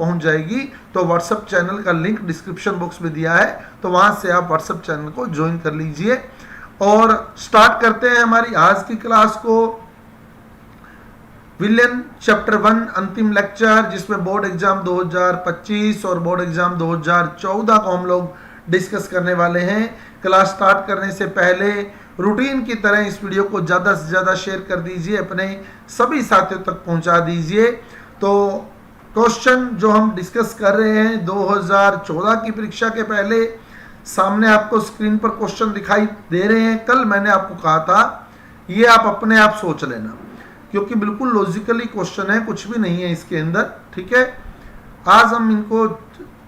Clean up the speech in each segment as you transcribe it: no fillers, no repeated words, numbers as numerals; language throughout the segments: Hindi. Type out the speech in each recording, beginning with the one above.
पहुंच जाएगी। तो व्हाट्सएप चैनल का लिंक डिस्क्रिप्शन बॉक्स में दिया है, तो वहां से आप व्हाट्सएप चैनल को ज्वाइन कर लीजिए। और स्टार्ट करते हैं हमारी आज की क्लास को। विलेन चैप्टर 1 अंतिम लेक्चर, जिसमें बोर्ड एग्जाम 2025 और बोर्ड एग्जाम 2014 को हम लोग डिस्कस करने वाले हैं। क्लास स्टार्ट करने से पहले रूटीन की तरह इस वीडियो को ज़्यादा से ज़्यादा शेयर कर दीजिए, अपने सभी साथियों तक पहुंचा दीजिए। तो क्वेश्चन जो हम डिस्कस कर रहे हैं 2014 की परीक्षा के पहले, सामने आपको स्क्रीन पर क्वेश्चन दिखाई दे रहे हैं। कल मैंने आपको कहा था ये आप अपने आप सोच लेना, क्योंकि बिल्कुल लॉजिकली क्वेश्चन है, कुछ भी नहीं है इसके अंदर। ठीक है, आज हम इनको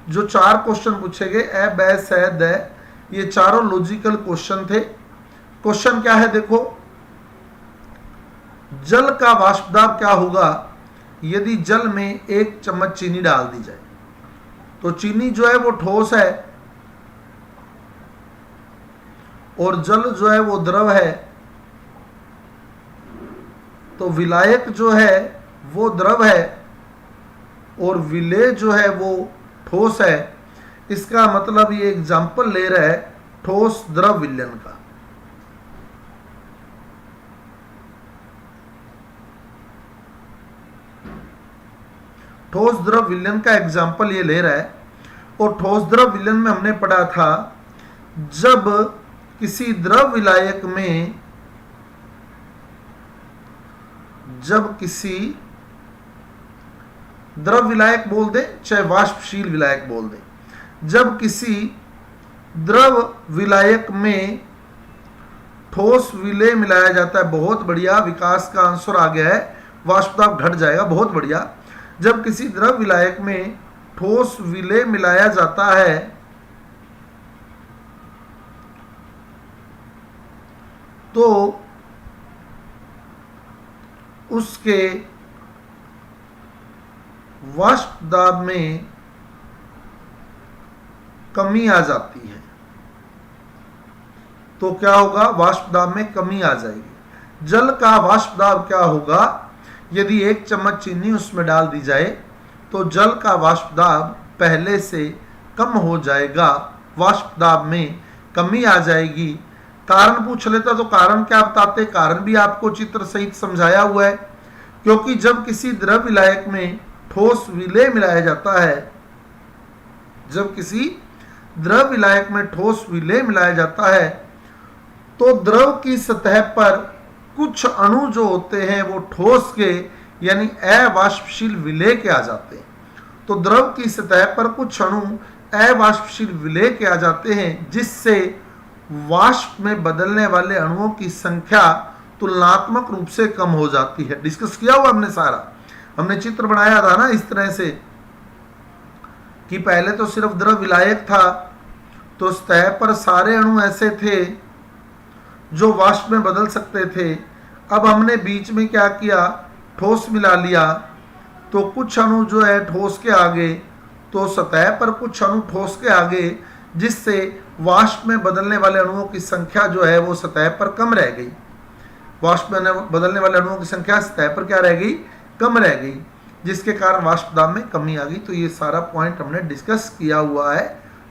जो 4 क्वेश्चन पूछे गए ए बै सै दै, ये चारों लॉजिकल क्वेश्चन थे। क्वेश्चन क्या है देखो, जल का वाष्प दाब क्या होगा यदि जल में 1 चम्मच चीनी डाल दी जाए। तो चीनी जो है वो ठोस है और जल जो है वो द्रव है। तो विलायक जो है वो द्रव है और विलेय जो है वो ठोस है। इसका मतलब ये एग्जाम्पल ले रहा है ठोस द्रव विलयन का। ठोस द्रव विलयन का एग्जाम्पल ये ले रहा है। और ठोस द्रव विलयन में हमने पढ़ा था, जब किसी द्रव विलायक में, जब किसी द्रव विलायक बोल दे चाहे वाष्पशील विलायक बोल दे, जब किसी द्रव विलायक में ठोस विलेय मिलाया जाता है, बहुत बढ़िया, विकास का आंसर आ गया है, वाष्प दाब घट जाएगा, बहुत बढ़िया। जब किसी द्रव विलायक में ठोस विलेय मिलाया जाता है तो उसके वाष्प दाब में कमी आ जाती है। तो क्या होगा, वाष्प दाब में कमी आ जाएगी। जल का वाष्प दाब क्या होगा यदि 1 चम्मच चीनी उसमें डाल दी जाए, तो जल का वाष्प दाब पहले से कम हो जाएगा, वाष्प दाब में कमी आ जाएगी। कारण पूछ लेता तो कारण क्या बताते, कारण भी आपको चित्र सहित समझाया हुआ है। क्योंकि जब किसी द्रव विलायक में ठोस विलेय मिलाया जाता है, जब किसी द्रव विलायक में ठोस विलेय मिलाया जाता है, तो द्रव की सतह पर कुछ अणु जो होते हैं वो ठोस के यानी अवाष्पशील विलेय के आ जाते हैं। तो द्रव की सतह पर कुछ अणु अवाष्पशील विलेय के आ जाते हैं, जिससे वाष्प में बदलने वाले अणुओं की संख्या तुलनात्मक रूप से कम हो जाती है। डिस्कस किया हुआ हमने सारा, हमने चित्र बनाया था ना इस तरह से कि पहले तो सिर्फ द्रव विलायक था, तो सतह पर सारे अणु ऐसे थे जो वाष्प में बदल सकते थे। अब हमने बीच में क्या किया, ठोस मिला लिया, तो कुछ अणु जो है ठोस के आगे, तो सतह पर कुछ अणु ठोस के आगे, जिससे वाष्प में बदलने वाले अणुओं की संख्या जो है वो सतह पर कम रह गई। वाष्प में बदलने वाले अणुओं की संख्या सतह पर क्या रह गई, कम रह गई, जिसके कारण वाष्प दाब में कमी आ गई। तो ये सारा पॉइंट हमने डिस्कस किया हुआ है,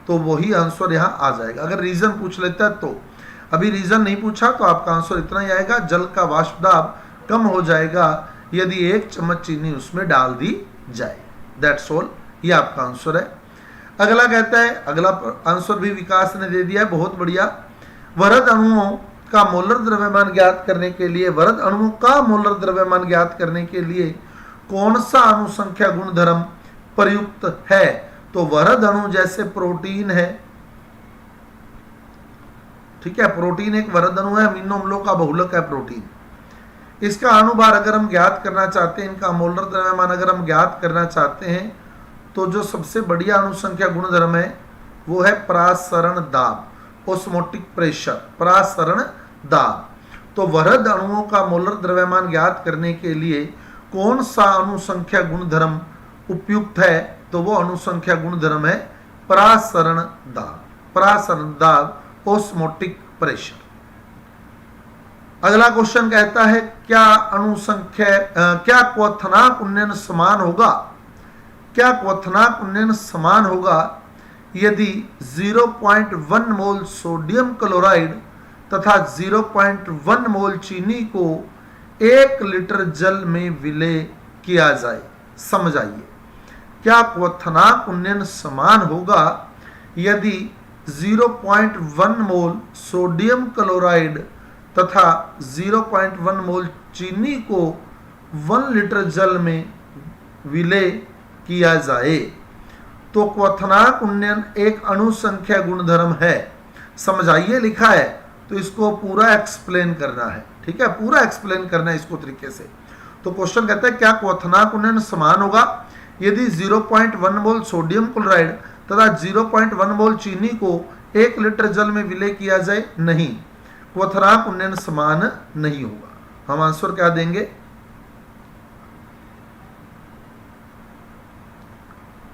तो वही आंसर यहाँ आ जाएगा। अगर रीजन पूछ लेता है तो, अभी रीजन नहीं पूछा तो आपका आंसर इतना ही आएगा, जल का वाष्प दाब कम हो जाएगा यदि 1 चम्मच चीनी उसमें डाल दी जाए। दैट्स ऑल, ये आपका आंसर है। अगला कहता है, अगला आंसर भी विकास ने दे दिया है, बहुत बढ़िया। वरद अणुओं का मोलर द्रव्यमान ज्ञात करने के लिए, वरद अणुओं का मोलर द्रव्यमान ज्ञात करने के लिए कौन सा अणुसंख्या गुणधर्म प्रयुक्त है। तो वरद अणु जैसे प्रोटीन है, ठीक है, प्रोटीन एक वरद अणु है, अमीनो अम्लों का बहुलक है प्रोटीन। इसका अणुभार अगर हम ज्ञात करना चाहते हैं, इनका मोलर द्रव्यमान अगर हम ज्ञात करना चाहते हैं, तो जो सबसे बढ़िया अणुसंख्या गुणधर्म है वो है परासरण दाब, ओस्मोटिक प्रेशर, परासरण दाब। तो वरद अणुओं का मोलर द्रव्यमान ज्ञात करने के लिए कौन सा अणुसंख्या गुणधर्म उपयुक्त है, तो वो अणुसंख्या गुणधर्म है परासरण दाब, परासरण दाब, ओस्मोटिक प्रेशर। अगला क्वेश्चन कहता है क्या अणुसंख्या क्या क्वथनांक उन्नयन समान होगा क्या क्वथनांक उन्नयन समान होगा यदि 0.1 मोल सोडियम क्लोराइड तथा 0.1 मोल चीनी को 1 लीटर जल में विलय किया जाए? समझाइए। क्या क्वथनांक उन्नयन समान होगा यदि 0.1 मोल सोडियम क्लोराइड तथा 0.1 मोल चीनी को 1 लीटर जल में विलय किया जाए? तो क्वथनांक उन्नयन एक अणु संख्या गुणधर्म है। समझाइए लिखा है, तो इसको पूरा एक्सप्लेन करना है। ठीक है, पूरा एक्सप्लेन करना है इसको तरीके से। तो क्वेश्चन कहता है क्या क्वथनांक उन्नयन समान होगा यदि 0.1 मोल सोडियम क्लोराइड तथा 0.1 मोल चीनी को 1 लीटर जल में विलय किया जाए? नहीं, क्वथनांक उन्नयन समान नहीं होगा। हम आंसर क्या देंगे?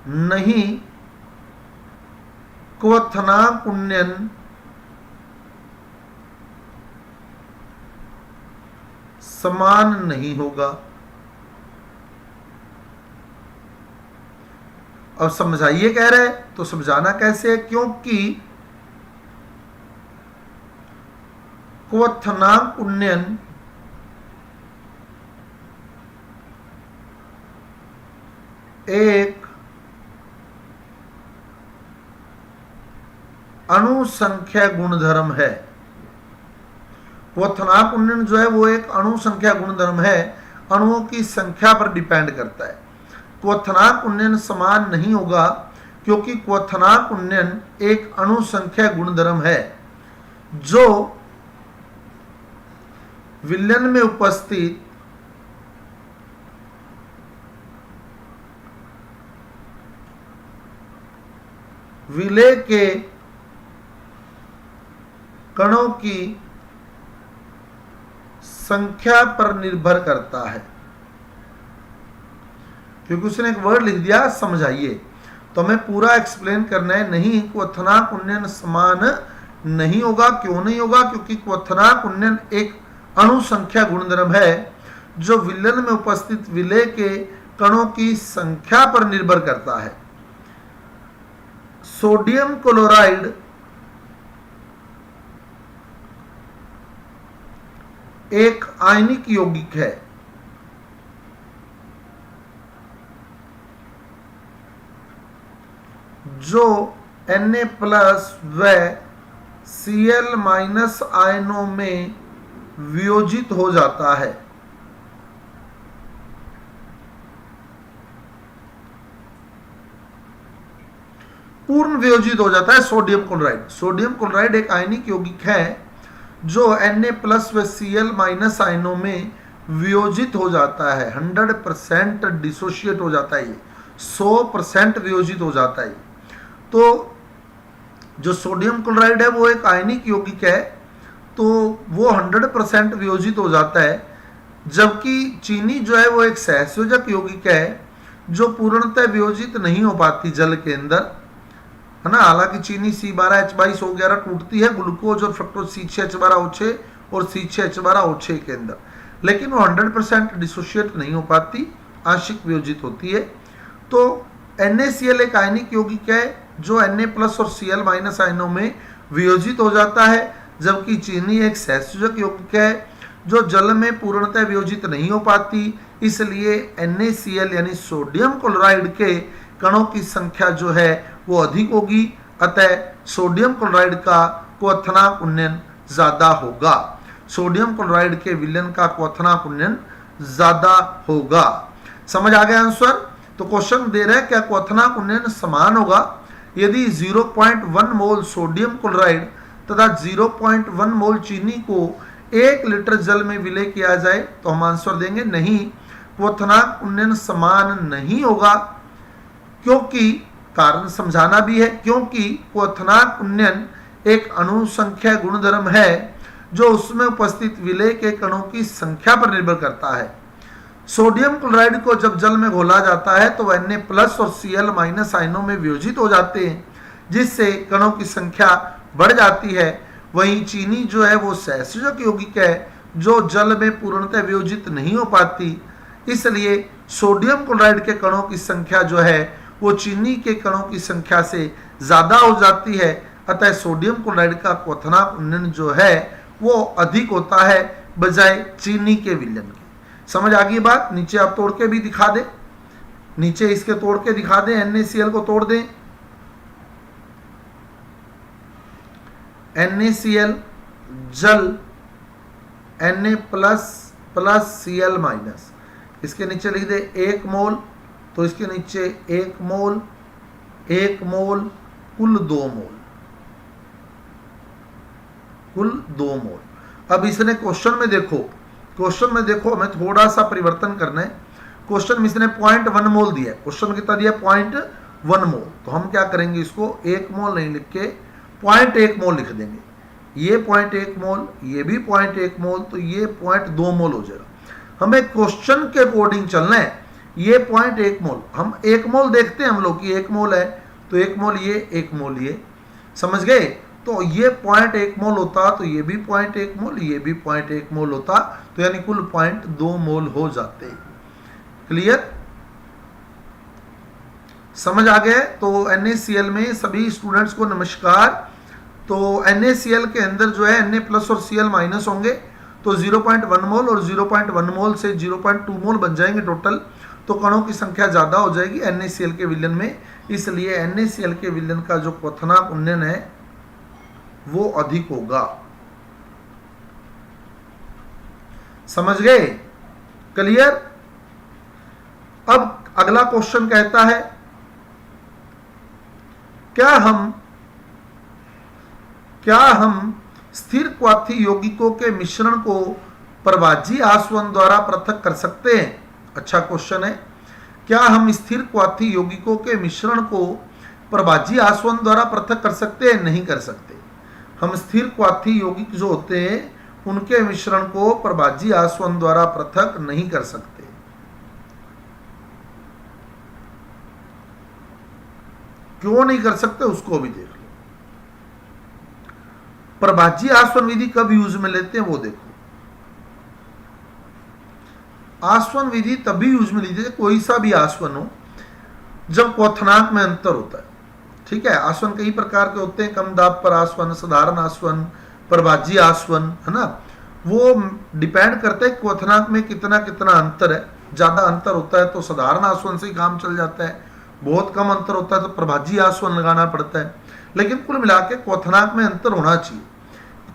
नहीं, क्वथनांक उन्नयन समान नहीं होगा। अब समझाइए कह रहे, तो समझाना कैसे है? क्योंकि क्वथनांक उन्नयन एक अणु संख्या गुणधर्म है। क्वथनांक उन्नयन जो है वो एक अणु संख्या गुणधर्म है, अणुओं की संख्या पर डिपेंड करता है। क्वथनांक उन्नयन समान नहीं होगा क्योंकि क्वथनांक उन्नयन एक अणु संख्या गुणधर्म है जो विलयन में उपस्थित विलय के कणों की संख्या पर निर्भर करता है। क्योंकि उसने एक वर्ड लिख दिया, समझाइए, तो हमें पूरा एक्सप्लेन करना है। नहीं, क्वथनांक उन्नयन समान नहीं होगा। क्यों नहीं होगा? क्योंकि क्वथनांक उन्नयन एक अणु संख्या गुणधर्म है जो विलयन में उपस्थित विलय के कणों की संख्या पर निर्भर करता है। सोडियम क्लोराइड एक आयनिक यौगिक है जो Na प्लस व Cl माइनस आयनों में वियोजित हो जाता है। पूर्ण वियोजित हो जाता है सोडियम क्लोराइड। सोडियम क्लोराइड एक आयनिक यौगिक है जो Na प्लस व Cl माइनस आयनों में वियोजित हो जाता है। 100% डिसोशिएट हो जाता है, 100% वियोजित हो जाता है। तो जो सोडियम क्लोराइड है वो एक आयनिक यौगिक है, तो वो 100% वियोजित हो जाता है। जबकि चीनी जो है वो एक सहसंयोजक यौगिक है जो पूर्णतः वियोजित नहीं हो पाती जल के अंदर, है ना। हालांकि चीनी C12H22O11 टूटती है ग्लूकोज और फ्रक्टोज C6H12O6 और C6H12O6 के अंदर, लेकिन वो 100% डिसोशिएट नहीं हो पाती, आंशिक वियोजित होती है। तो NaCl एक आयनिक यौगिक है जो Na प्लस और Cl माइनस आयनों में वियोजित हो जाता है, जबकि चीनी एक सहसंयोजक यौगिक है जो जल में पूर्णतः वियोजित नहीं हो पाती। इसलिए NaCl यानी सोडियम क्लोराइड के कणों की संख्या जो है वो अधिक होगी, अतः सोडियम क्लोराइड का क्वथनांक उन्नयन ज्यादा होगा। सोडियम क्लोराइड के विलयन का क्वथनांक उन्नयन ज्यादा होगा। समझ आ गया आंसर? तो क्वेश्चन दे रहे हैं क्या क्वथनांक उन्नयन समान होगा यदि 0.1 मोल सोडियम क्लोराइड तथा 0.1 मोल चीनी को 1 लीटर जल में विलय किया जाए? तो हम आंसर देंगे नहीं, क्वथनांक उन्नयन समान नहीं होगा। क्योंकि कारण समझाना भी है, क्योंकि क्वथनांक उन्नयन एक अणु संख्या गुणधर्म है जो उसमें उपस्थित विलय के कणों की संख्या पर निर्भर करता है। सोडियम क्लोराइड को जब जल में घोला जाता है तो Na प्लस और Cl माइनस आयनों में वियोजित हो जाते हैं, जिससे कणों की संख्या बढ़ जाती है। वहीं चीनी जो है वो सहसंयोजक यौगिक है जो जल में पूर्णतः वियोजित नहीं हो पाती, इसलिए सोडियम क्लोराइड के कणों की संख्या जो है वो चीनी के कणों की संख्या से ज्यादा हो जाती है, अतः सोडियम क्लोराइड का क्वथनांक उन्नयन जो है वो अधिक होता है बजाय चीनी के विलयन के। समझ आ गई बात? नीचे आप तोड़ के भी दिखा दे, नीचे इसके तोड़ के दिखा दें, NaCl को तोड़ दें, NaCl जल Na प्लस Cl माइनस, इसके नीचे लिख दे 1 मोल, तो इसके नीचे 1 मोल कुल 2 मोल, कुल 2 मोल। अब इसने क्वेश्चन में देखो हमें थोड़ा सा परिवर्तन करना है। क्वेश्चन में इसने 0.1 मोल दिया है, क्वेश्चन कितना दिया 0.1 मोल, तो हम क्या करेंगे, इसको 1 मोल नहीं लिख के 0.1 मोल लिख देंगे। ये 0.1 मोल, ये भी 0.1 मोल, तो ये 0.2 मोल हो जाएगा। हमें क्वेश्चन के अकॉर्डिंग चलना है। ये 0.1 मोल, हम 1 मोल देखते हैं हम लोग कि 1 मोल है, तो 1 मोल ये, 1 मोल ये, समझ गए? तो ये 0.1 मोल होता, तो ये भी 0.1 मोल, ये भी 0.1 मोल होता, तो यानी कुल 0.2 मोल हो जाते। क्लियर? समझ आ गया? तो NaCl में सभी स्टूडेंट्स को नमस्कार। तो NaCl के अंदर जो है Na प्लस और Cl माइनस होंगे, तो 0.1 मोल और 0.1 मोल से 0.2 मोल बन जाएंगे टोटल, तो कणों की संख्या ज्यादा हो जाएगी NaCl के विलयन में, इसलिए NaCl के विलयन का जो क्वथनांक उन्नयन है वो अधिक होगा। समझ गए? क्लियर? अब अगला क्वेश्चन कहता है क्या हम स्थिर क्वाथी यौगिकों के मिश्रण को प्रभाजी आसवन द्वारा पृथक कर सकते हैं? अच्छा क्वेश्चन है। क्या हम स्थिर क्वाथी यौगिकों के मिश्रण को प्रभाजी आसवन द्वारा पृथक कर सकते हैं? नहीं कर सकते। हम स्थिर क्वाथी यौगिक जो होते हैं उनके मिश्रण को प्रभाजी आसवन द्वारा पृथक नहीं कर सकते। क्यों नहीं कर सकते उसको भी देख लो। प्रभाजी आसवन विधि कब यूज में लेते हैं वो देखो। आसवन विधि तभी यूज में लीजिए, कोई सा भी आसवन हो, जब क्वथनांक में अंतर होता है। ठीक है, आसवन कई प्रकार के होते हैं, कम दाब पर आसवन, साधारण आसवन, प्रभाजी आसवन, है ना। वो डिपेंड करता है क्वथनांक में कितना कितना अंतर है। ज्यादा अंतर होता है तो साधारण आसवन से ही काम चल जाता है, बहुत कम अंतर होता है तो प्रभाजी आसवन लगाना पड़ता है। लेकिन कुल मिला के क्वथनांक में अंतर होना चाहिए।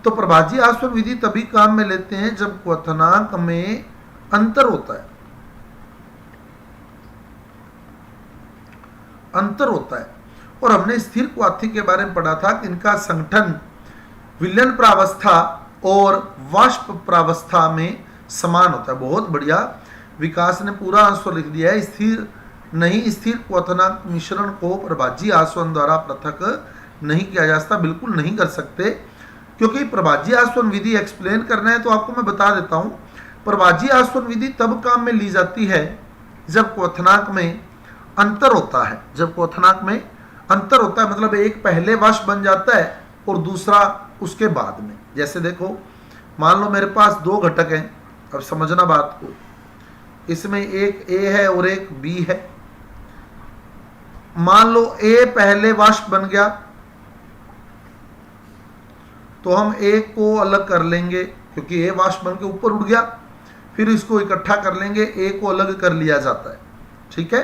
तो प्रभाजी आसवन विधि तभी काम में लेते हैं जब क्वथनांक में अंतर होता है, अंतर होता है। और हमने स्थिर क्वाथी के बारे में पढ़ा था कि इनका संगठन विलयन प्रावस्था और वाष्प प्रावस्था में समान होता है। बहुत बढ़िया, विकास ने पूरा आंसर लिख दिया है। स्थिर क्वथनांक मिश्रण को प्रभाजी आसवन द्वारा पृथक नहीं किया जा सकता, बिल्कुल नहीं कर सकते, क्योंकि प्रभाजी आसवन विधि एक्सप्लेन करना है तो आपको मैं बता देता हूं। प्रभाजी आसवन विधि तब काम में ली जाती है जब क्वथनांक में अंतर होता है। जब क्वथनांक में अंतर होता है मतलब एक पहले वाष्प बन जाता है और दूसरा उसके बाद में। जैसे देखो, मान लो मेरे पास दो घटक हैं, अब समझना बात को, इसमें एक A है और एक B है। मान लो A पहले वाष्प बन गया तो हम A को अलग कर लेंगे, क्योंकि A वाष्प बन के ऊपर उड़ गया, फिर इसको इकट्ठा कर लेंगे, A को अलग कर लिया जाता है। ठीक है,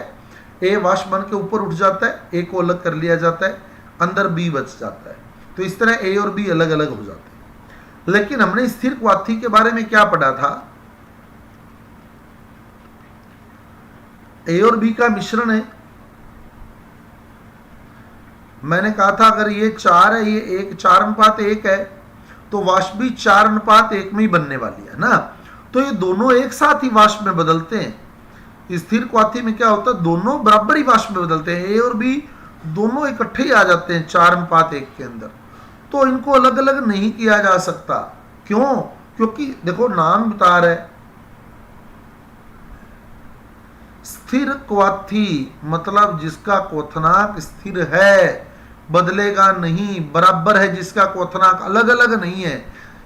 A वाष्प बन के ऊपर उठ जाता है, A को अलग कर लिया जाता है, अंदर B बच जाता है। तो इस तरह A और B अलग अलग हो जाते हैं। लेकिन हमने स्थिर क्वाथी के बारे में क्या पढ़ा था? A और B का मिश्रण है। मैंने कहा था अगर ये 4 है, ये 4:1 है, तो वाष्प भी 4:1 में ही बनने वाली है ना। तो ये दोनों एक साथ ही वाष्प में बदलते हैं। स्थिर क्वाथी में क्या होता है, दोनों बराबर ही वाष्प में बदलते हैं। A और B दोनों इकट्ठे ही आ जाते हैं 4:1 के अंदर। तो इनको अलग अलग नहीं किया जा सकता। क्यों? क्योंकि देखो नाम बता रहा है, स्थिर क्वाथी मतलब जिसका क्वथनांक स्थिर है, बदलेगा नहीं, बराबर है, जिसका क्वथनांक अलग अलग नहीं है।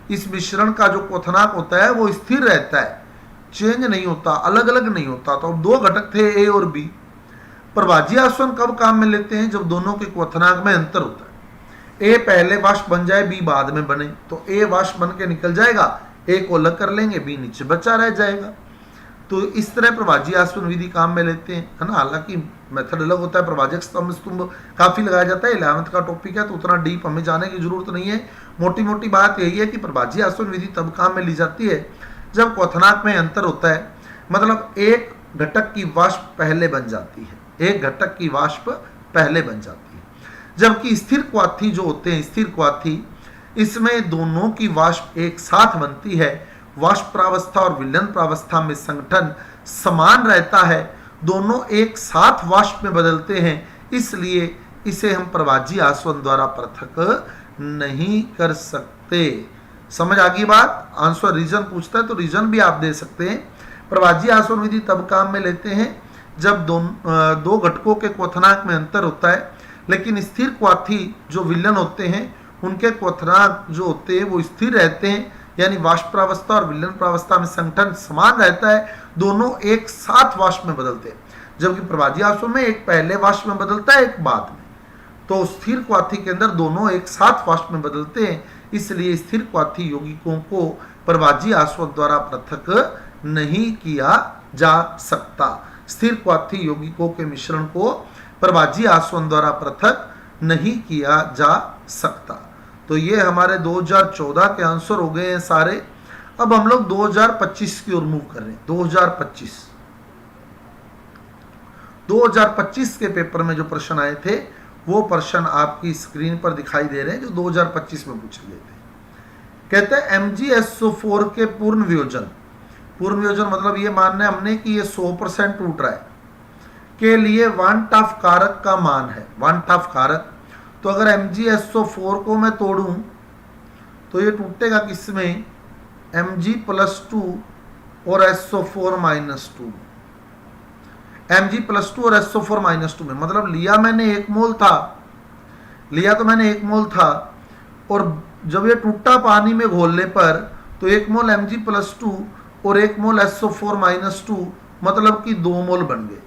इस मिश्रण का जो क्वथनांक होता है वो स्थिर रहता है। चेंज नहीं होता, अलग अलग नहीं होता। तो अब दो घटक थे ए और बी। प्रभाजी आसवन कब काम में लेते हैं? जब दोनों के क्वथनांक में अंतर होता है। ए पहले वाष्प बन जाए, बी बाद में बने, तो ए वाष्प बन के निकल जाएगा, ए को अलग कर लेंगे, बी नीचे बचा रह जाएगा। तो इस तरह प्रभाजी आसवन विधि काम में लेते हैं, है ना। हालांकि मेथड अलग होता है, प्रभाजक स्तंभ काफी लगाया जाता है। 11th का टॉपिक है तो उतना डीप हमें जाने की जरूरत नहीं है। मोटी मोटी बात यही है कि प्रभाजी आसवन विधि तब काम में ली जाती है जब क्वथनांक में अंतर होता है, मतलब एक घटक की वाष्प पहले बन जाती है, एक घटक की वाष्प पहले बन जाती है। जबकि स्थिर क्वाथी जो होते हैं, स्थिर क्वाथी, इसमें दोनों की वाष्प एक साथ बनती है। वाष्प प्रावस्था और विलयन प्रावस्था में संगठन समान रहता है, दोनों एक साथ वाष्प में बदलते हैं, इसलिए इसे हम प्रभाजी आसवन द्वारा पृथक नहीं कर सकते। समझ आ गई बात? आंसर रीजन पूछता है तो रीजन भी आप दे सकते हैं। प्रभाजी आसवन विधि तब काम में लेते हैं जब दो घटकों के क्वथनांक में अंतर होता है, लेकिन स्थिर क्वाथी जो विलयन होते हैं उनके क्वथनांक जो होते हैं वो स्थिर रहते हैं, यानी वाष्प प्रावस्था और विलयन प्रावस्था में संगठन समान रहता है, दोनों एक साथ वाष्प में बदलते हैं। जबकि प्रभाजी आसवन में एक पहले वाष्प में बदलता है, एक बाद में। तो स्थिर क्वाथी के अंदर दोनों एक साथ वाष्प में बदलते हैं, इसलिए स्थिर क्वाथी यौगिकों को प्रभाजी आसवन द्वारा पृथक नहीं किया जा सकता। स्थिर क्वाथी यौगिकों के मिश्रण को प्रभाजी आसवन द्वारा पृथक नहीं किया जा सकता। तो ये हमारे 2014 के आंसर हो गए हैं सारे। अब हम लोग 2025 की ओर मूव कर रहे हैं। 2025 के पेपर में जो प्रश्न आए थे वो प्रश्न आपकी स्क्रीन पर दिखाई दे रहे हैं, जो 2025 में पूछे गए थे। कहते हैं MgSO4 के पूर्ण वियोजन मतलब ये मानना है हमने कि ये 100% टूट रहा है, के लिए वन टफ कारक का मान है। वन टफ कारक, तो अगर MgSO4 को मैं तोड़ूं तो ये टूटेगा किसमें? Mg+2 और SO4-2 Mg+2 और SO4-2 में। मतलब लिया मैंने 1 मोल था, और जब ये टूटा पानी में घोलने पर तो 1 मोल Mg+2 और 1 मोल SO4-2 मतलब कि 2 मोल बन गए।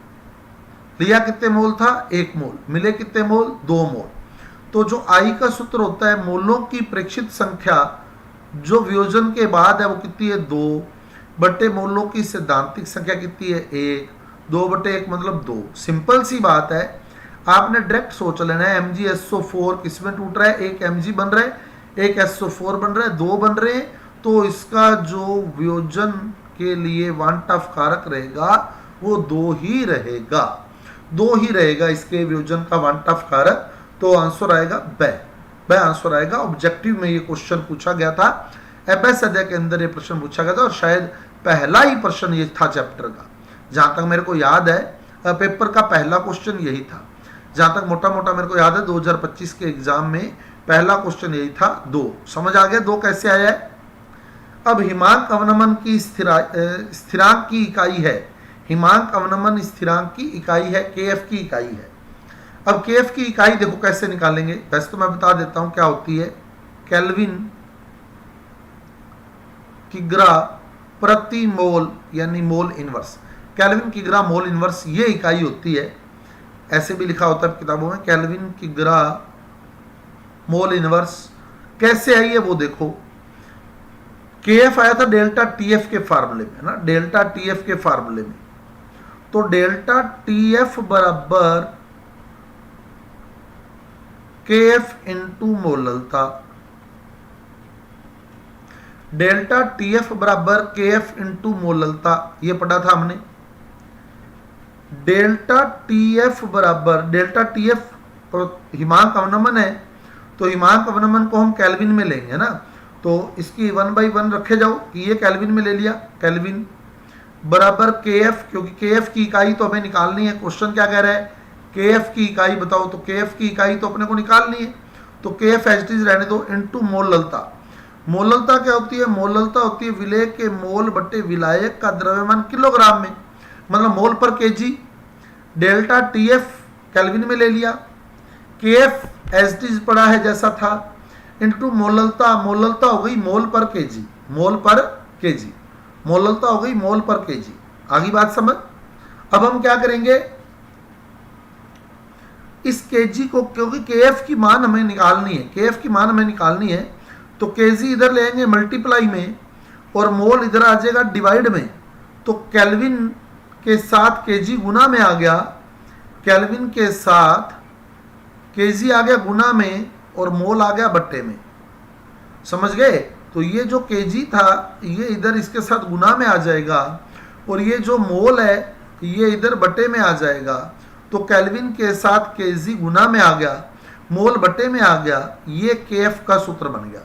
लिया कितने मोल था? 1 मोल। मिले कितने मोल? 2 मोल। तो जो आई का सूत्र होता है, मोलों की प्रेक्षित संख्या जो वियोजन के बाद है वो कितनी है? 2 बटे मोलों की सैद्धांतिक संख्या कितनी है? 1। 2 बटे 1 मतलब 2। सिंपल सी बात है, आपने डायरेक्ट सोच लेना है MgSO4 किसमें टूट रहा है? एक Mg बन रहा है, एक SO4 बन रहा है, 2 बन रहे हैं, तो इसका जो वियोजन के लिए वन टफ कारक रहेगा वो 2 ही रहेगा। 2 ही रहेगा इसके वियोजन का वन टफ कारक। तो आंसर आएगा ब आंसर आएगा। ऑब्जेक्टिव में ये क्वेश्चन पूछा गया था, एफएस अध्याय के अंदर ये प्रश्न पूछा गया था, और शायद पहला ही प्रश्न ये था चैप्टर का, जहां तक मेरे को याद है। पेपर का पहला क्वेश्चन यही था, जहां तक मोटा मोटा मेरे को याद है। 2025 के एग्जाम में पहला क्वेश्चन यही था। 2 समझ आ गया? 2 कैसे आया है? अब हिमांक अवनमन की स्थिरांक की इकाई है। हिमांक अवनमन स्थिरांक की इकाई है, KF की इकाई है। अब KF की इकाई देखो कैसे निकालेंगे। वैसे तो मैं बता देता हूं क्या होती है। केल्विन किग्रा प्रति मोल, यानी मोल इनवर्स। केल्विन किग्रा मोल इनवर्स ये इकाई होती है। ऐसे भी लिखा होता है किताबों में, केल्विन किग्रा मोल इनवर्स। कैसे आई है वो देखो। KF आया था डेल्टा TF के फार्मूले में, है ना, डेल्टा TF के फार्मूले में। तो डेल्टा TF बराबर KF इंटू मोललता। डेल्टा TF बराबर KF इंटू मोललता, ये पढ़ा था हमने। डेल्टा TF बराबर, डेल्टा TF हिमांक अवनमन है, तो हिमांक अवनमन को हम केल्विन में लेंगे, है ना। तो इसकी 1/1 रखे जाओ कि ये केल्विन में ले लिया। केल्विन बराबर KF, क्योंकि KF की इकाई तो हमें निकालनी है। क्वेश्चन क्या कह रहा है? KF की इकाई बताओ, तो KF की इकाई तो अपने को निकालनी है। तो KF एज इट इज रहने दो, इंटू मोललता। मोललता क्या होती है? मोललता होती है विलेय के मोल बटे विलायक का द्रव्यमान किलोग्राम में, मतलब मोल पर केजी। डेल्टा TF केल्विन में ले लिया, KF एज इट इज पड़ा है जैसा था, इंटू मोललता। मोललता हो गई मोल पर केजी, मोल पर केजी। मोललता हो गई मोल पर केजी। आगे बात समझ। अब हम क्या करेंगे, इस केजी को, क्योंकि केएफ की मान हमें निकालनी है, केएफ की मान हमें निकालनी है, तो केजी इधर लेंगे मल्टीप्लाई में और मोल इधर आ जाएगा डिवाइड में। तो केल्विन के साथ केजी गुना में आ गया, केल्विन के साथ केजी आ गया गुना में और मोल आ गया बट्टे में। समझ गए। तो ये जो केजी था ये इधर इसके साथ गुना में आ जाएगा और ये जो मोल है ये इधर बट्टे में आ जाएगा। तो केल्विन के साथ केजी गुना में आ गया, मोल बट्टे में आ गया। ये केएफ का सूत्र बन गया,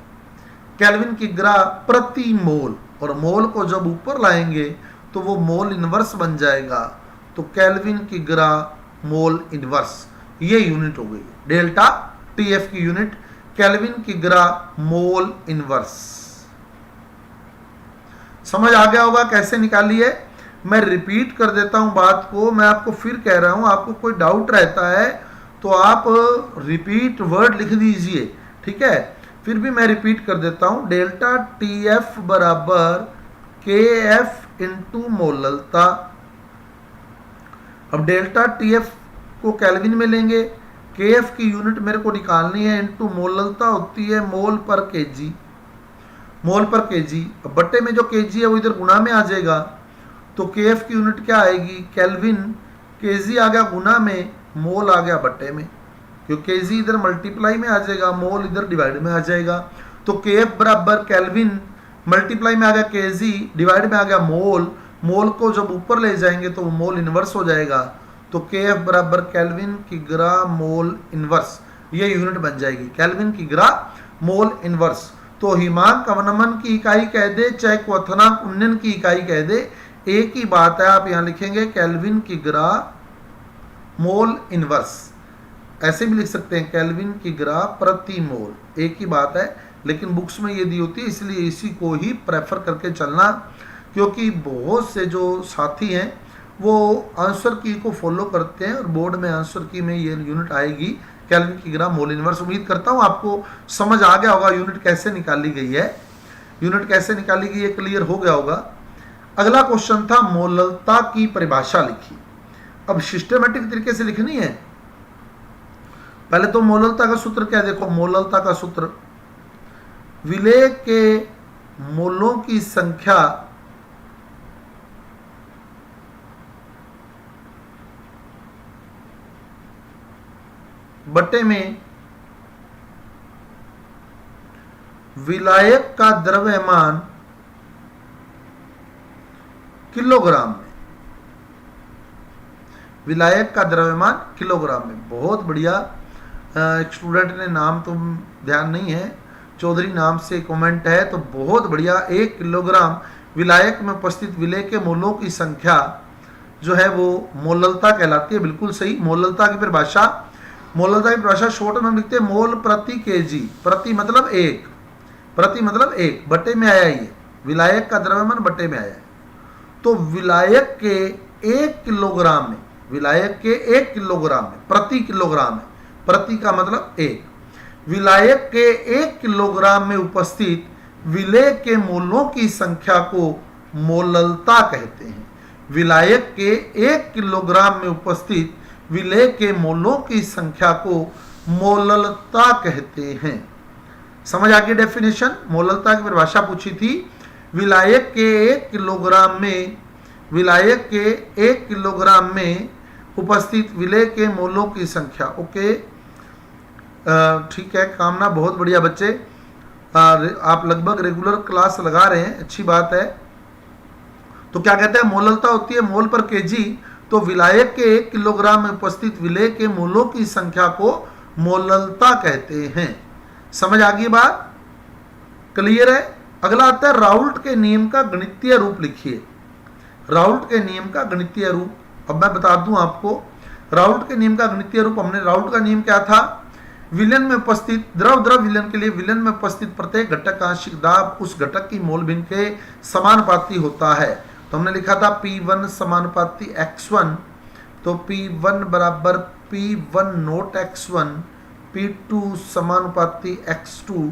केल्विन की ग्रा प्रति मोल। और मोल को जब ऊपर लाएंगे तो वो मोल इनवर्स बन जाएगा। तो केल्विन की ग्रा मोल इनवर्स, ये यूनिट हो गई डेल्टा टीएफ की यूनिट, केल्विन की ग्रा मोल इनवर्स। समझ आ गया होगा कैसे निकाली है। मैं रिपीट कर देता हूं बात को, मैं आपको फिर कह रहा हूं, आपको कोई डाउट रहता है तो आप रिपीट वर्ड लिख दीजिए, ठीक है। फिर भी मैं रिपीट कर देता हूं, डेल्टा टी एफ बराबर के एफ इंटू मोललता। अब डेल्टा टी एफ को केल्विन में लेंगे, के एफ की यूनिट मेरे को निकालनी है, इंटू मोललता होती है मोल पर केजी, मोल पर केजी। अब बट्टे में जो केजी है वो इधर गुना में आ जाएगा। तो के एफ की यूनिट क्या आएगी, केल्विन, केजी आ गया गुना में, मोल आ गया बट्टे में, क्योंकि केजी इधर मल्टीप्लाई में आ जाएगा, मोल इधर डिवाइड में आ जाएगा। तो के एफ बराबर केल्विन, मल्टीप्लाई में आ गया केजी, डिवाइड में आ गया मोल, मोल को जब ऊपर ले जाएंगे तो मोल इनवर्स हो जाएगा। तो के एफ बराबर केल्विन की ग्रा मोल इनवर्स, ये यूनिट बन जाएगी, केल्विन की ग्रा मोल इनवर्स। तो हिमांक अवनमन की इकाई कह दे चाहे क्वथनांक उन्नयन की इकाई कह दे, एक ही बात है। आप यहां लिखेंगे केल्विन की ग्रा मोल इनवर्स, ऐसे भी लिख सकते हैं केल्विन की ग्रा प्रति मोल, एक ही बात है। लेकिन बुक्स में ये दी होती है इसलिए इसी को ही प्रेफर करके चलना, क्योंकि बहुत से जो साथी हैं वो आंसर की को फॉलो करते हैं और बोर्ड में आंसर की में ये यूनिट आएगी केल्विन की ग्रा मोल इनवर्स। उम्मीद करता हूं आपको समझ आ गया होगा यूनिट कैसे निकाली गई है, यूनिट कैसे निकाली गई है क्लियर हो गया होगा। अगला क्वेश्चन था मोललता की परिभाषा लिखी। अब सिस्टमेटिक तरीके से लिखनी है। पहले तो मोललता का सूत्र क्या, देखो मोललता का सूत्र, विलेय के मोलों की संख्या बटे में विलायक का द्रव्यमान किलोग्राम में, विलायक का द्रव्यमान किलोग्राम में। बहुत बढ़िया। एक स्टूडेंट ने, नाम तो ध्यान नहीं है, चौधरी नाम से कमेंट है, तो बहुत बढ़िया। 1 किलोग्राम विलायक में उपस्थित विलेय के मोलों की संख्या जो है वो मोललता कहलाती है। बिल्कुल सही। मोललता की परिभाषा, मोललता की परिभाषा शॉर्ट में लिखते हैं मोल प्रति केजी। प्रति मतलब 1, प्रति मतलब 1, बटे में आया ये, विलायक का द्रव्यमान बटे में आया। तो विलायक के 1 किलोग्राम में, विलायक के 1 किलोग्राम में, प्रति किलोग्राम है, प्रति का मतलब 1, विलायक के 1 किलोग्राम में उपस्थित विलेय के मोलों की संख्या को मोललता कहते हैं। विलायक के 1 किलोग्राम में उपस्थित विलेय के मोलों की संख्या को मोललता कहते हैं। समझ आ गई डेफिनेशन। मोललता की परिभाषा पूछी थी, विलायक के 1 किलोग्राम में, विलायक के 1 किलोग्राम में उपस्थित विलेय के मोलों की संख्या। ओके, ठीक है, कामना बहुत बढ़िया बच्चे, आप लगभग रेगुलर क्लास लगा रहे हैं, अच्छी बात है। तो क्या कहते हैं, मोललता होती है मोल पर केजी। तो विलायक के 1 किलोग्राम में उपस्थित विलेय के मोलों की संख्या को मोललता कहते हैं। समझ आ गई बात, क्लियर है। अगला आता है राउल्ट के नियम का गणितीय रूप लिखिए। राउल्ट के नियम का गणितीय रूप अब मैं बता दूं आपको। राउल्ट के नियम का गणितीय रूप, हमने राउल्ट का नियम क्या था, विलयन में उपस्थित द्रव विलयन के लिए विलयन में उपस्थित प्रत्येक घटक का आंशिक दाब उस घटक की मोल भिन्न के समानुपाती होता है। तो हमने लिखा था P1 समानुपाती x1, तो P1 बराबर P1 नोट x1, P2 समानुपाती x2,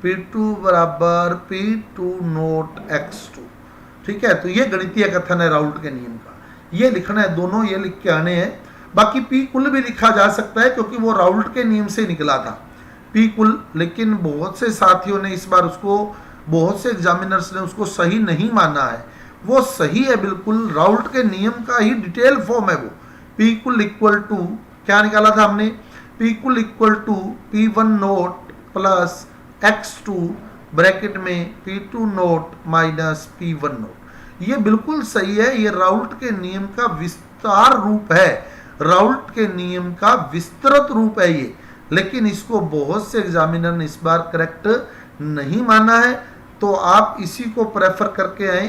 P2 बराबर P2 नोट x2। ठीक है, तो ये गणितीय कथन है राउल्ट के नियम का, ये लिखना है, दोनों ये लिख के आने हैं। बाकी पी कुल भी लिखा जा सकता है क्योंकि वो राउल्ट के नियम से निकला था पी कुल, लेकिन बहुत से साथियों ने इस बार उसको, बहुत से एग्जामिनर्स ने उसको सही नहीं माना है। वो सही है बिल्कुल, राउल्ट के नियम का ही डिटेल फॉर्म है वो। पी कुल इक्वल टू क्या निकाला था हमने, पी कुल equal to P1 naught plus X2 bracket में P2 note minus P1 note. ये बिल्कुल सही है, ये राउल्ट के नियम का विस्तार रूप है, राउल्ट के नियम का विस्तृत रूप है ये, लेकिन इसको बहुत से एग्जामिनर ने इस बार करेक्ट नहीं माना है। तो आप इसी को प्रेफर करके आए,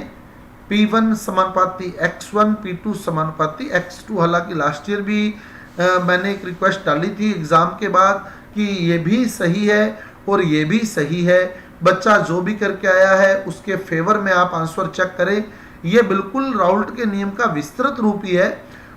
P1 समानुपाती X1, P2 समानुपाती X2। हालांकि लास्ट ईयर भी मैंने एक रिक्वेस्ट डाली थी एग्जाम के बाद कि ये भी सही है और ये भी सही है, बच्चा जो भी करके आया है उसके फेवर में आप आंसर चेक करें। ये बिल्कुल राउल्ट के नियम का विस्तृत रूप ही है,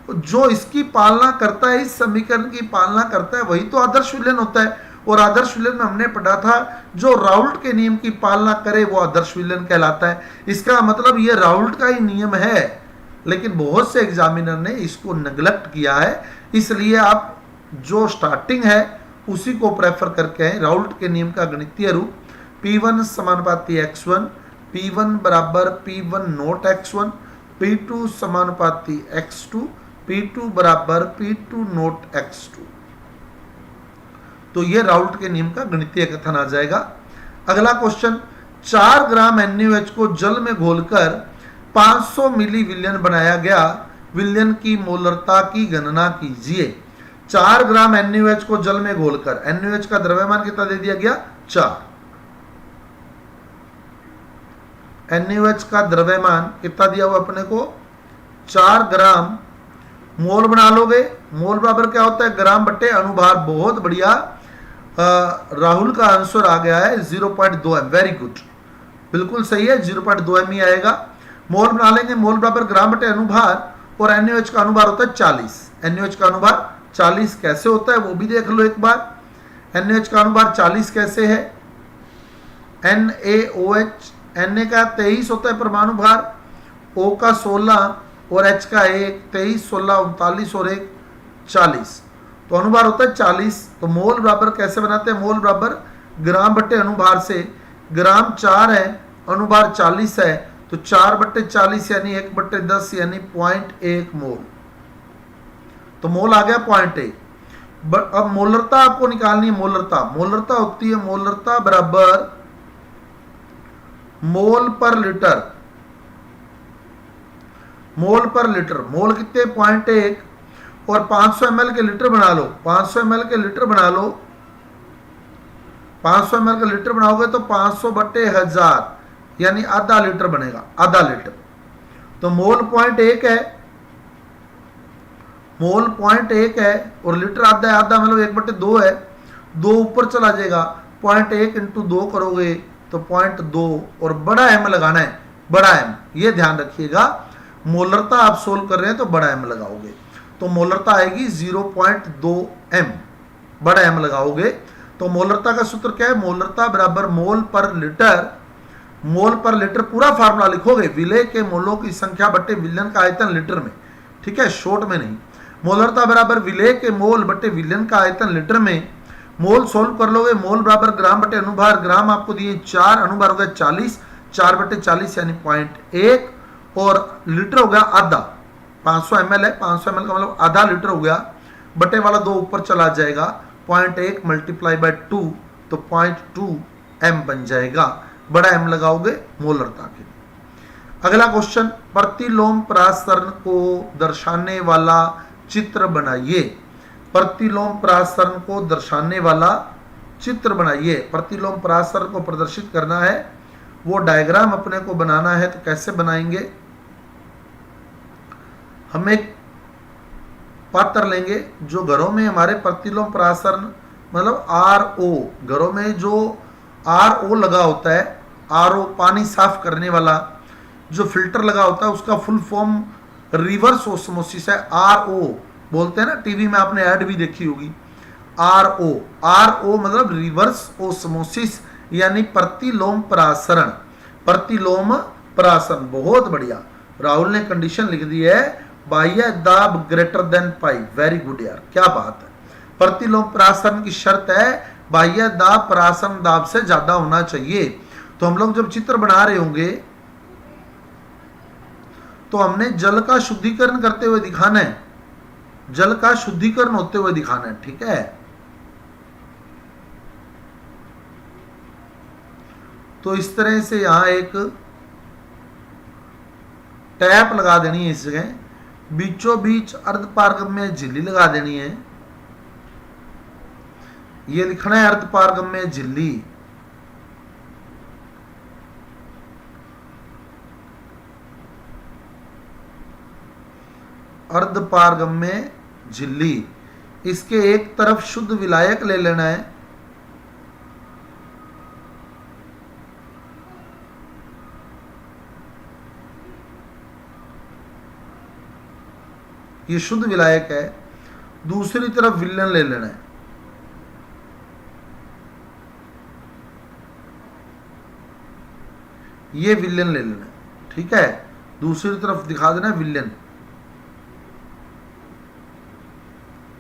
जो इसकी पालना करता है, इस समीकरण की पालना करता है, वही तो आदर्श विलयन होता है। और आदर्श विलयन में हमने पढ़ा था जो राउल्ट के नियम की पालना करे वो आदर्श विलयन कहलाता है। इसका मतलब ये राउल्ट का ही नियम है, लेकिन बहुत से एग्जामिनर ने इसको नेग्लेक्ट किया है, इसलिए आप जो स्टार्टिंग है उसी को प्रेफर करके आए। राउल्ट के नियम का गणितीय रूप P1 समानुपाती X1, P1 बराबर P1 नोट X1, P2 समानुपाती X2, P2 बराबर P2 नोट X2। तो ये राउल्ट के नियम का गणितीय कथन आ जाएगा। अगला क्वेश्चन, 4 ग्राम NaOH को जल में घोलकर 500 मिली विलयन बनाया गया, विलयन की मोलरता की गणना कीजिए। 4 ग्राम NaOH को जल में घोलकर, NaOH का द्रव्यमान कितना दे दिया गया 4, NaOH का द्रव्यमान कितना दिया हुआ अपने को 4 ग्राम, मोल बना लोगे, मोल बराबर क्या होता है ग्राम बटे अनुभार। बहुत बढ़िया, राहुल का आंसर आ गया है 0.2 m, वेरी गुड, बिल्कुल सही है, 0.2 m ही आएगा। मोल बना लेंगे, मोल बराबर ग्राम बटे अनुभार, और NaOH का अनुभार होता है 40। NaOH का अनुभार 40 कैसे होता है वो भी देख लो एक बार। NaOH का अनुभार 40 कैसे है, NaOH, Na का 23 होता है परमाणु भार, O का 16 और H का 1, 23, 16, 39 और 1 40, तो अनुभार होता है 40। तो मोल बराबर कैसे बनाते हैं, मोल बराबर ग्राम बटे अनुभार से, ग्राम 4 है, अनुभार 40 है, तो 4 बटे 40 यानी 1 बटे 10 यानी 0.1 मोल, तो मोल आ गया 0.1। अब मोलरता आपको निकालनी है, मोलरता, मोलरता होती है, मोलरता बराबर मोल पर लीटर, मोल पर लीटर, मोल कितने 0.1, और 500 ml के लीटर बना लो, 500 ml के लीटर बना लो, 500 ml का लीटर बनाओगे तो 500 बटे 1000 यानी आधा लीटर बनेगा, आधा लीटर। तो मोल 0.1 है, मोल 0.1 है और लीटर आधा है, आधा मतलब 1/2 है, 2 ऊपर चला जाएगा, 0.1 इंटू 2 करोगे तो 0.2, और बड़ा M लगाना है, बड़ा M, ये ध्यान रखिएगा। मोलरता आप सोल्व कर रहे हैं तो बड़ा M लगाओगे, तो मोलरता आएगी 0.2 m, बड़ा M लगाओगे। तो मोलरता का सूत्र क्या है, मोलरता बराबर मोल पर लीटर, मोल पर लीटर पूरा फार्मूला लिखोगे, विलय के मोलों की संख्या बटे विलयन का आयतन लीटर में, ठीक है, शॉर्ट में नहीं। मोलरता बराबर विलय के मोल बटे विलयन का आयतन लीटर में, मोल सोल्व कर लोगे, मोल बराबर ग्राम बटे अनुभार, ग्राम आपको दिए 4, अनुभार हो गया 40, 4 बटे 40 यानी 0.1, और लीटर हो गया आधा, 500 ml है, 500 ml का मतलब आधा लीटर हो गया, बटे वाला 2 ऊपर चला जाएगा, 0.1 मल्टीप्लाई बाय 2 तो 0.2 m बन जाएगा, बड़ा M लगाओगे मोलरता के। अगला क्वेश्चन, प्रतिलोम परासरण को दर्शाने वाला चित्र बनाइए, प्रतिलोम परासरण को दर्शाने वाला चित्र बनाइए। प्रतिलोम परासरण को प्रदर्शित करना है, वो डायग्राम अपने को बनाना है, तो कैसे बनाएंगे, हम एक पात्र लेंगे जो घरों में हमारे प्रतिलोम परासरण मतलब RO, घरों में जो RO लगा होता है, RO पानी साफ करने वाला जो फिल्टर लगा होता है, उसका फुल फॉर्म रिवर्स ओस्मोसिस है, RO बोलते हैं ना, टीवी में आपने ऐड भी देखी होगी, RO मतलब रिवर्स ओस्मोसिस यानी प्रतिलोम परासरण, प्रतिलोम प्रासन। बहुत बढ़िया, राहुल ने कंडीशन लिख दी है, बाह्य दाब greater than pi. Very good यार, क्या बात है। प्रतिलोम प्रासन की शर्त है बाह्य दाब प्रासन दाब से ज्यादा होना चाहिए। तो हम लोग जब चित्र बना रहे होंगे तो हमने जल का शुद्धिकरण करते हुए दिखाना है, जल का शुद्धिकरण होते हुए दिखाना है, ठीक है। तो इस तरह से यहां एक टैप लगा देनी है, इस जगह बीचों बीच अर्धपारगम्य झिल्ली लगा देनी है। ये लिखना है अर्धपारगम्य झिल्ली। अर्धपारगम्य झिल्ली, इसके एक तरफ शुद्ध विलायक ले लेना है, ये शुद्ध विलायक है। दूसरी तरफ विलयन ले लेना है, ये विलयन ले लेना है, ठीक है। दूसरी तरफ दिखा देना है विलयन।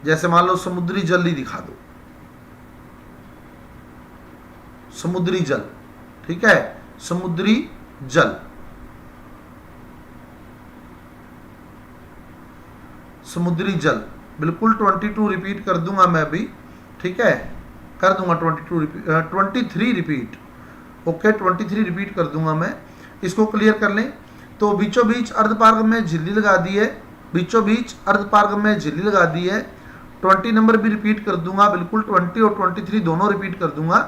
जैसे मान लो समुद्री जल ही दिखा दो, समुद्री जल, ठीक है, समुद्री जल, समुद्री जल, बिल्कुल 22 रिपीट कर दूंगा मैं अभी, ठीक है, कर दूंगा 23 रिपीट, ओके 23 रिपीट कर दूंगा मैं। इसको क्लियर कर लें। तो बीचों बीच अर्धपार्ग में झिल्ली लगा दी है, बीचों बीच अर्धपार्ग में झिल्ली लगा दी है। 20 नंबर भी रिपीट कर दूंगा, बिल्कुल 20 और 23 दोनों रिपीट कर दूंगा।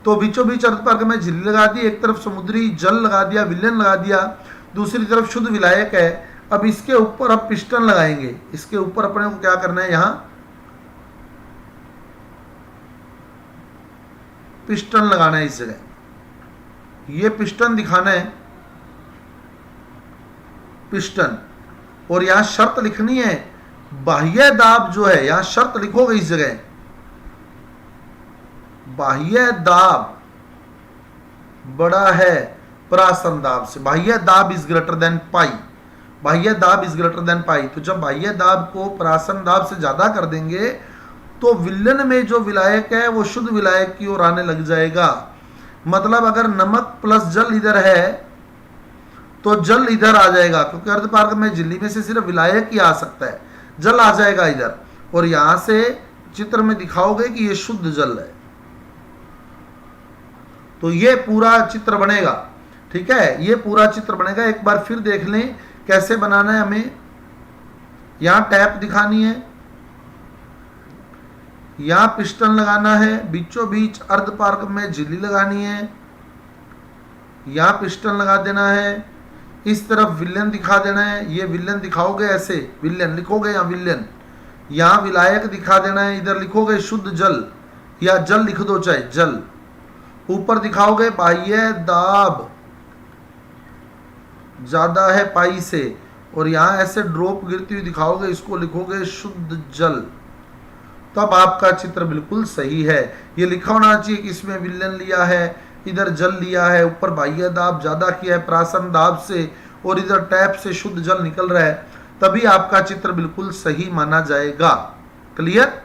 तो बीचों बीच अर्धपार्ग में झिल्ली लगा दी, एक तरफ समुद्री जल लगा दिया, विलयन लगा दिया, दूसरी तरफ शुद्ध विलायक है। अब इसके ऊपर अब पिस्टन लगाएंगे, इसके ऊपर अपने को क्या करना है, यहां पिस्टन लगाना है इस जगह, ये पिस्टन दिखाना है, पिस्टन। और यहां शर्त लिखनी है, बाह्य दाब जो है, यहां शर्त लिखोगे इस जगह, बाह्य दाब बड़ा है प्रासन दाब से, बाह्य दाब इज ग्रेटर देन पाई, बाह्य दाब इज ग्रेटर देन पाई। तो जब बाह्य दाब को प्रासन दाब से ज्यादा कर देंगे तो विलयन में जो विलायक है वो शुद्ध विलायक की ओर आने लग जाएगा। मतलब अगर नमक प्लस जल इधर है तो जल इधर आ जाएगा, क्योंकि अर्धपार्ग में झिल्ली में से सिर्फ विलायक ही आ सकता है, जल आ जाएगा इधर। और यहां से चित्र में दिखाओगे कि ये शुद्ध जल है, तो ये पूरा चित्र बनेगा, ठीक है, ये पूरा चित्र बनेगा। एक बार फिर देख लें कैसे बनाना है हमें। यहां टैप दिखानी है, यहां पिस्टन लगाना है, बीचों बीच अर्धपार्ग में झिल्ली लगानी है, यहां पिस्टन लगा देना है, इस तरफ विलयन दिखा देना है, ये विलयन दिखाओगे ऐसे, विलयन लिखोगे यहां विलयन, यहां विलायक दिखा देना है, इधर लिखोगे शुद्ध जल या जल लिख दो चाहे जल, ऊपर दिखाओगे बाह्य दाब ज्यादा है पाई से, और यहां ऐसे ड्रॉप गिरती हुई दिखाओगे, इसको लिखोगे शुद्ध जल। तब आपका चित्र बिल्कुल सही है। ये लिखा होना चाहिए कि इसमें विलयन लिया है, इधर जल लिया है, ऊपर बाह्य दाब ज्यादा किया है प्रासन दाब से, और इधर टैप से शुद्ध जल निकल रहा है, तभी आपका चित्र बिल्कुल सही माना जाएगा। क्लियर।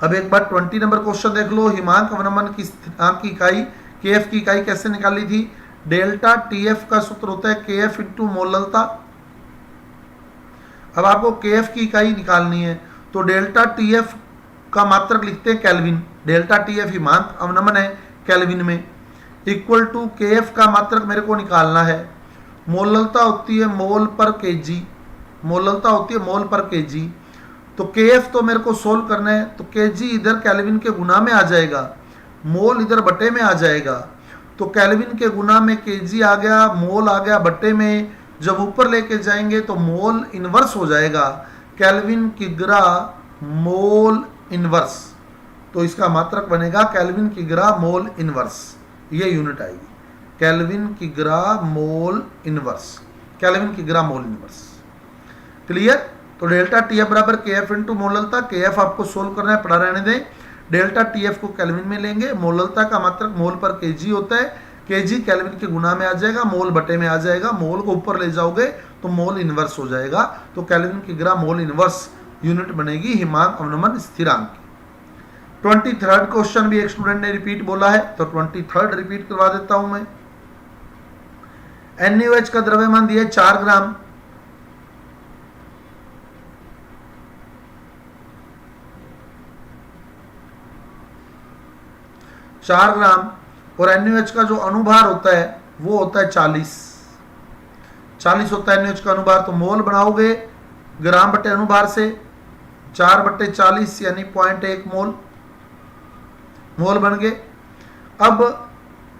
अब एक बार 20 नंबर क्वेश्चन देख लो। हिमांक अवनमन की स्थिरांक की इकाई केएफ की इकाई कैसे निकाली थी। डेल्टा टीएफ का सूत्र होता है केएफ इंटू मोललता। अब आपको केएफ की इकाई निकालनी है, तो डेल्टा टीएफ का मात्रक लिखते हैं केल्विन, डेल्टा टीएफ हिमांक अवनमन है केल्विन में, इक्वल टू केएफ का मात्रक मेरे को निकालना है। मोललता होती है मोल पर केजी, मोललता होती है मोल पर केजी। तो केएफ तो मेरे को सोल्व करना है, तो केजी इधर केल्विन के गुना में आ जाएगा, मोल इधर बटे में आ जाएगा। तो केल्विन के गुना में केजी आ गया, मोल आ गया बटे में, जब ऊपर लेके जाएंगे तो मोल इनवर्स हो जाएगा, केल्विन किग्रा मोल इनवर्स। तो इसका मात्रक बनेगा केल्विन किग्रा मोल इनवर्स, ये यूनिट आएगी, केल्विन किग्रा मोल इनवर्स, केल्विन किग्रा मोल इनवर्स। क्लियर। तो डेल्टा टीएफ बराबर केएफ इंटू मोललता, केएफ आपको सोल्व करना है, पढ़ा रहने दें। डेल्टा टीएफ को केल्विन में लेंगे, मोललता का मात्रक मोल पर केजी होता है, केजी केल्विन के गुना में आ जाएगा, मोल बटे में आ जाएगा। मोल को ऊपर ले जाओगे तो मोल इनवर्स हो जाएगा, तो केल्विन की ग्राम मोल इनवर्स यूनिट बनेगी हिमांक अवनमन स्थिरांक की। 23rd क्वेश्चन भी एक स्टूडेंट ने रिपीट बोला है, तो 23rd रिपीट करवा देता हूं मैं। NaOH का द्रव्यमान दिया है 4 ग्राम, और NaOH का जो अनुभार होता है वो होता है 40 होता है NaOH का अनुभार। तो मोल बनाओगे ग्राम बटे अनुभार से, 4/40 यानी 0.1 मोल बन गए। अब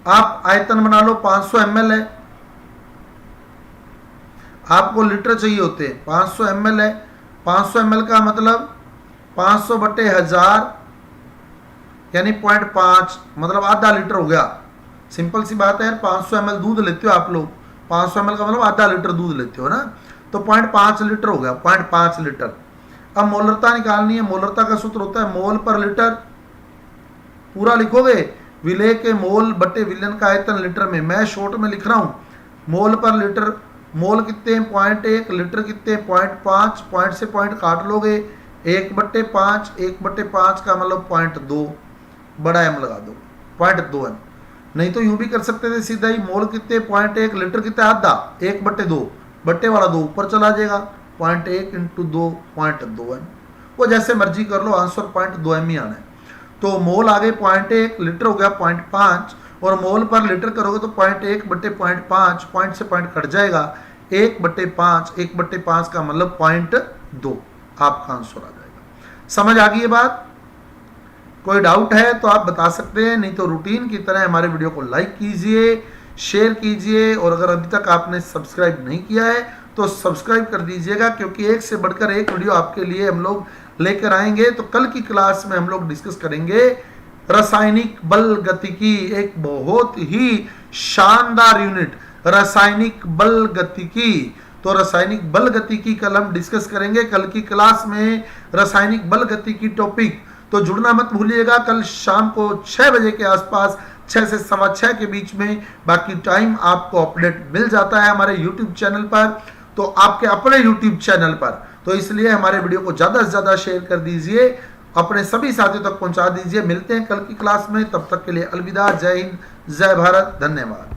आप आयतन बना लो, 500 ml है, आपको लीटर चाहिए होते हैं, 500 ml है। 500 ml का मतलब 500/1000 यानी 0.5, मतलब आधा लीटर हो गया। सिंपल सी बात है यार, 500 ml दूध लेते हो आप लोग, 500 ml का मतलब आधा लीटर दूध लेते हो ना, तो 0.5 लीटर हो गया, 0.5 लीटर। अब मोलरता निकालनी है। मोलरता का सूत्र होता है मोल पर लीटर, पूरा लिखोगे, विलेय के मोल बटे विलयन का आयतन लीटर में। मैं शॉर्ट में लिख रहा हूं, मोल पर लीटर। मोल कितने हैं 0.1, लीटर कितने हैं 0.5, पॉइंट से पॉइंट काट लोगे, 1/5, 1/5 का मतलब 0.2, बड़ा एम लगा दो, 0.2 एम। नहीं तो यूं भी कर सकते थे सीधा ही, मोल कितने 0.1, लीटर कितने आधा, 1/2, बट्टे वाला 2 ऊपर चला जाएगा, 0.1 × 2 0.2 एम। वो जैसे मर्जी कर लो, आंसर 0.2 एम ही आना है। तो मोल आ गए 0.1, लीटर हो गया 0.5, और मोल पर लीटर करोगे तो 0.1/0.5, पॉइंट से पॉइंट कट जाएगा, 1/5, 1/5 का मतलब 0.2, आपका आंसर आ जाएगा। समझ आ गई ये बात? कोई डाउट है तो आप बता सकते हैं, नहीं तो रूटीन की तरह हमारे वीडियो को लाइक कीजिए, शेयर कीजिए, और अगर अभी तक आपने सब्सक्राइब नहीं किया है तो सब्सक्राइब कर दीजिएगा, क्योंकि एक से बढ़कर एक वीडियो आपके लिए हम लोग लेकर आएंगे। तो कल की क्लास में हम लोग डिस्कस करेंगे रासायनिक बल गतिकी, एक बहुत ही शानदार यूनिट, रासायनिक बल गतिकी। तो रासायनिक बल गतिकी कल हम डिस्कस करेंगे, कल की क्लास में रासायनिक बल गतिकी टॉपिक। तो जुड़ना मत भूलिएगा, कल शाम को 6 बजे के आसपास, 6 से 6:15 के बीच में। बाकी टाइम आपको अपडेट मिल जाता है हमारे YouTube चैनल पर, तो आपके अपने YouTube चैनल पर। तो इसलिए हमारे वीडियो को ज़्यादा से ज़्यादा शेयर कर दीजिए, अपने सभी साथियों तक पहुंचा दीजिए। मिलते हैं कल की क्लास में, तब तक के लिए अलविदा। जय हिंद, जय भारत, धन्यवाद।